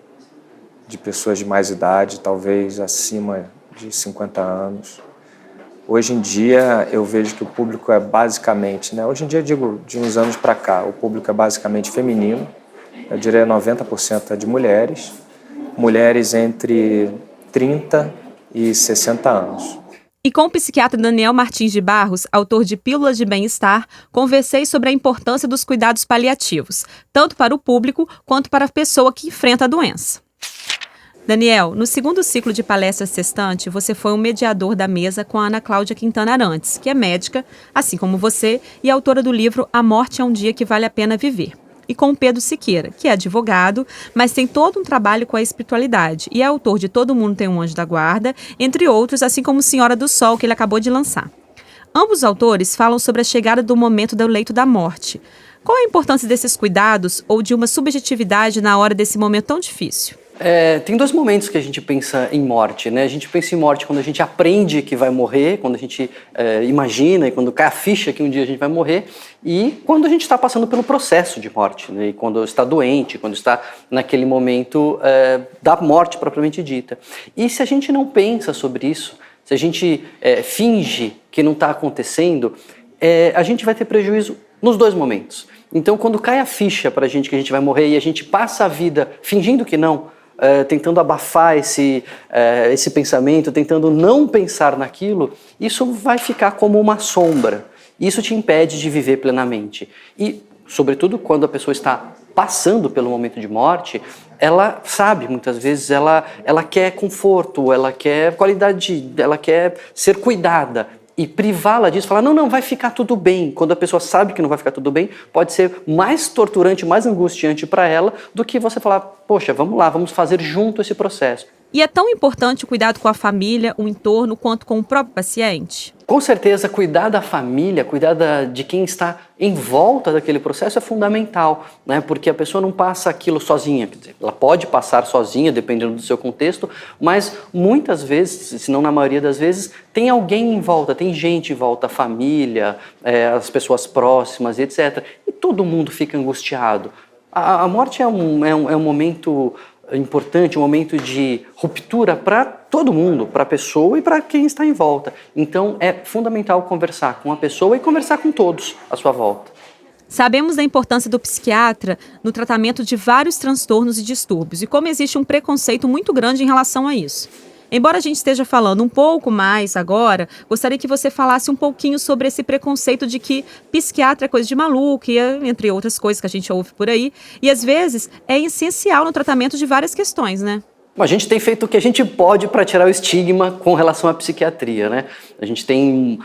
de pessoas de mais idade, talvez acima de 50 anos. Hoje em dia, eu vejo que o público é basicamente, né, hoje em dia, digo, de uns anos para cá, o público é basicamente feminino, eu diria 90% é de mulheres, mulheres entre 30 e 60 anos. E com o psiquiatra Daniel Martins de Barros, autor de Pílulas de Bem-Estar, conversei sobre a importância dos cuidados paliativos, tanto para o público quanto para a pessoa que enfrenta a doença. Daniel, no segundo ciclo de palestras Sextante, você foi um mediador da mesa com a Ana Cláudia Quintana Arantes, que é médica, assim como você, e autora do livro A Morte é um Dia que Vale a Pena Viver. E com o Pedro Siqueira, que é advogado, mas tem todo um trabalho com a espiritualidade e é autor de Todo Mundo Tem um Anjo da Guarda, entre outros, assim como Senhora do Sol, que ele acabou de lançar. Ambos os autores falam sobre a chegada do momento do leito da morte. Qual a importância desses cuidados ou de uma subjetividade na hora desse momento tão difícil? Tem dois momentos que a gente pensa em morte, né? A gente pensa em morte quando a gente aprende que vai morrer, quando a gente imagina e quando cai a ficha que um dia a gente vai morrer, e quando a gente está passando pelo processo de morte, né? E quando está doente, quando está naquele momento da morte propriamente dita. E se a gente não pensa sobre isso, se a gente finge que não está acontecendo, a gente vai ter prejuízo nos dois momentos. Então, quando cai a ficha para a gente que a gente vai morrer e a gente passa a vida fingindo que não, tentando abafar esse pensamento, tentando não pensar naquilo, isso vai ficar como uma sombra. Isso te impede de viver plenamente. E, sobretudo, quando a pessoa está passando pelo momento de morte, ela sabe, muitas vezes, ela quer conforto, ela quer qualidade, ela quer ser cuidada. E privá-la disso, falar, não, vai ficar tudo bem. Quando a pessoa sabe que não vai ficar tudo bem, pode ser mais torturante, mais angustiante para ela do que você falar, poxa, vamos lá, vamos fazer junto esse processo. E é tão importante o cuidado com a família, o entorno, quanto com o próprio paciente? Com certeza, cuidar da família, cuidar de quem está em volta daquele processo é fundamental, né? Porque a pessoa não passa aquilo sozinha. Quer dizer, ela pode passar sozinha, dependendo do seu contexto, mas muitas vezes, se não na maioria das vezes, tem alguém em volta, tem gente em volta, a família, as pessoas próximas, etc. E todo mundo fica angustiado. A morte é um momento importante, um momento de ruptura para todo mundo, para a pessoa e para quem está em volta. Então é fundamental conversar com a pessoa e conversar com todos à sua volta. Sabemos da importância do psiquiatra no tratamento de vários transtornos e distúrbios e como existe um preconceito muito grande em relação a isso. Embora a gente esteja falando um pouco mais agora, gostaria que você falasse um pouquinho sobre esse preconceito de que psiquiatra é coisa de maluco, e entre outras coisas que a gente ouve por aí, e às vezes é essencial no tratamento de várias questões, né? A gente tem feito o que a gente pode para tirar o estigma com relação à psiquiatria, né? A gente tem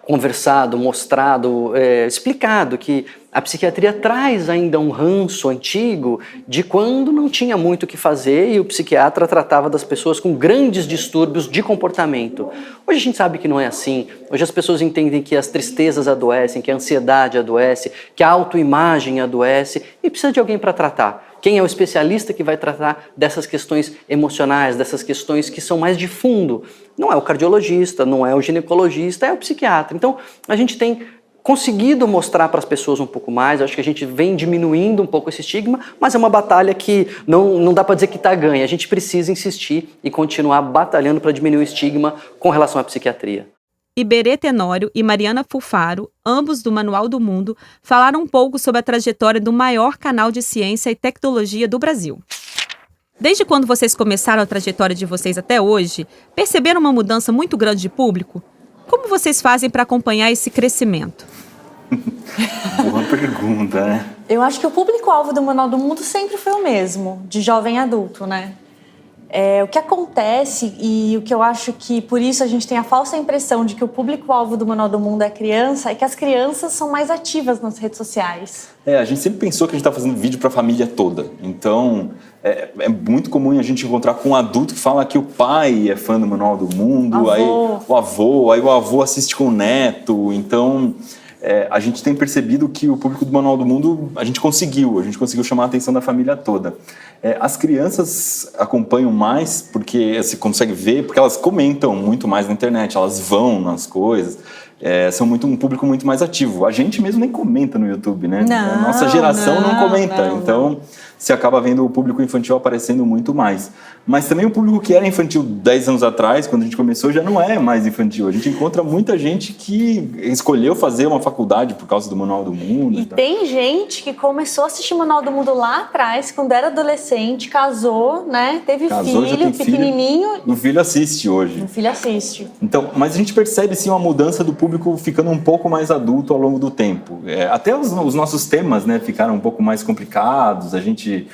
conversado, mostrado, explicado que a psiquiatria traz ainda um ranço antigo de quando não tinha muito o que fazer e o psiquiatra tratava das pessoas com grandes distúrbios de comportamento. Hoje a gente sabe que não é assim. Hoje as pessoas entendem que as tristezas adoecem, que a ansiedade adoece, que a autoimagem adoece e precisa de alguém para tratar. Quem é o especialista que vai tratar dessas questões emocionais, dessas questões que são mais de fundo? Não é o cardiologista, não é o ginecologista, é o psiquiatra. Então, a gente tem conseguido mostrar para as pessoas um pouco mais, acho que a gente vem diminuindo um pouco esse estigma, mas é uma batalha que não dá para dizer que está ganha. A gente precisa insistir e continuar batalhando para diminuir o estigma com relação à psiquiatria. Iberê Tenório e Mariana Fufaro, ambos do Manual do Mundo, falaram um pouco sobre a trajetória do maior canal de ciência e tecnologia do Brasil. Desde quando vocês começaram a trajetória de vocês até hoje, perceberam uma mudança muito grande de público? Como vocês fazem para acompanhar esse crescimento? Boa pergunta, né? Eu acho que o público-alvo do Manual do Mundo sempre foi o mesmo, de jovem adulto, né? O que acontece, e o que eu acho que por isso a gente tem a falsa impressão de que o público-alvo do Manual do Mundo é criança, é que as crianças são mais ativas nas redes sociais. A gente sempre pensou que a gente está fazendo vídeo para a família toda. Então, é muito comum a gente encontrar com um adulto que fala que o pai é fã do Manual do Mundo, aí o avô assiste com o neto. Então, a gente tem percebido que o público do Manual do Mundo, a gente conseguiu chamar a atenção da família toda. As crianças acompanham mais porque você consegue ver, porque elas comentam muito mais na internet, elas vão nas coisas, são um público muito mais ativo. A gente mesmo nem comenta no YouTube, né? A nossa geração não comenta, então você acaba vendo o público infantil aparecendo muito mais. Mas também o público que era infantil 10 anos atrás, quando a gente começou, já não é mais infantil. A gente encontra muita gente que escolheu fazer uma faculdade por causa do Manual do Mundo. E tem gente que começou a assistir Manual do Mundo lá atrás, quando era adolescente, casou, né? Teve filho, pequenininho. O filho assiste hoje. O filho assiste. Então, mas a gente percebe sim uma mudança do público ficando um pouco mais adulto ao longo do tempo. Até os nossos temas, né, ficaram um pouco mais complicados. A gente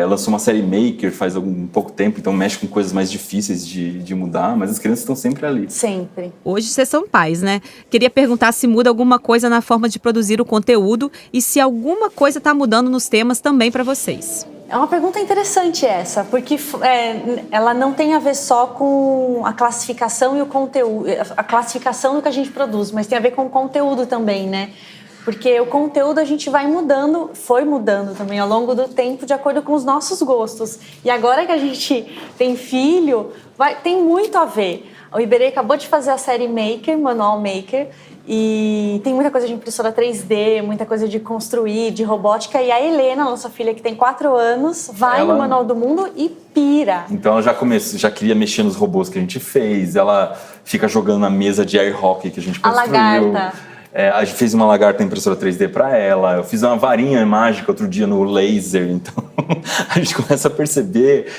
lançou uma série Maker faz um pouco tempo, então mexe com coisas mais difíceis de mudar, mas as crianças estão sempre ali. Sempre. Hoje vocês são pais, né? Queria perguntar se muda alguma coisa na forma de produzir o conteúdo e se alguma coisa está mudando nos temas também para vocês. É uma pergunta interessante essa, porque ela não tem a ver só com a classificação e o conteúdo, a classificação do que a gente produz, mas tem a ver com o conteúdo também, né? Porque o conteúdo a gente vai mudando, foi mudando também ao longo do tempo de acordo com os nossos gostos. E agora que a gente tem filho, tem muito a ver. O Iberê acabou de fazer a série Maker, Manual Maker, e tem muita coisa de impressora 3D, muita coisa de construir, de robótica. E a Helena, nossa filha que tem 4 anos, vai no Manual do Mundo e pira. Então ela já queria mexer nos robôs que a gente fez, ela fica jogando na mesa de air hockey que a gente construiu. A lagarta. A gente fez uma lagarta em impressora 3D para ela, eu fiz uma varinha mágica outro dia no laser, então a gente começa a perceber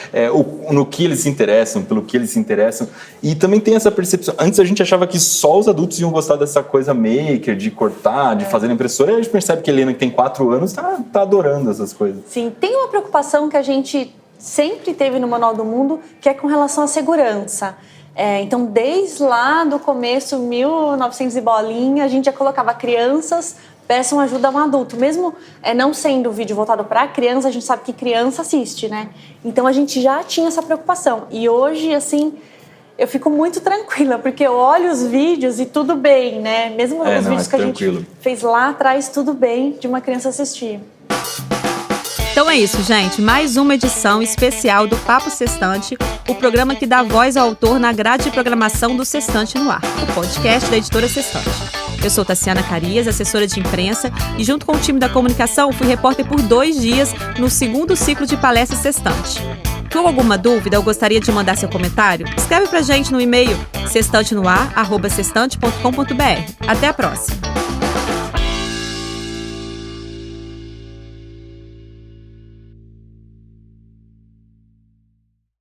no que eles se interessam, pelo que eles se interessam, e também tem essa percepção, antes a gente achava que só os adultos iam gostar dessa coisa maker, de cortar, de fazer na impressora, e a gente percebe que a Helena, que tem 4 anos, tá adorando essas coisas. Sim, tem uma preocupação que a gente sempre teve no Manual do Mundo, que é com relação à segurança. Então, desde lá do começo, 1900 e bolinha, a gente já colocava crianças, peçam ajuda a um adulto. Mesmo não sendo vídeo voltado para criança, a gente sabe que criança assiste, né? Então, a gente já tinha essa preocupação. E hoje, assim, eu fico muito tranquila, porque eu olho os vídeos e tudo bem, né? Mesmo os vídeos que a gente fez lá atrás, tudo bem de uma criança assistir. Então é isso, gente. Mais uma edição especial do Papo Sextante, o programa que dá voz ao autor na grade de programação do Sextante no Ar, o podcast da editora Sextante. Eu sou Tassiana Carias, assessora de imprensa, e junto com o time da comunicação fui repórter por 2 dias no 2º ciclo de palestras Sextante. Com alguma dúvida ou gostaria de mandar seu comentário? Escreve pra gente no e-mail sextantenoar@sextante.com.br. Até a próxima!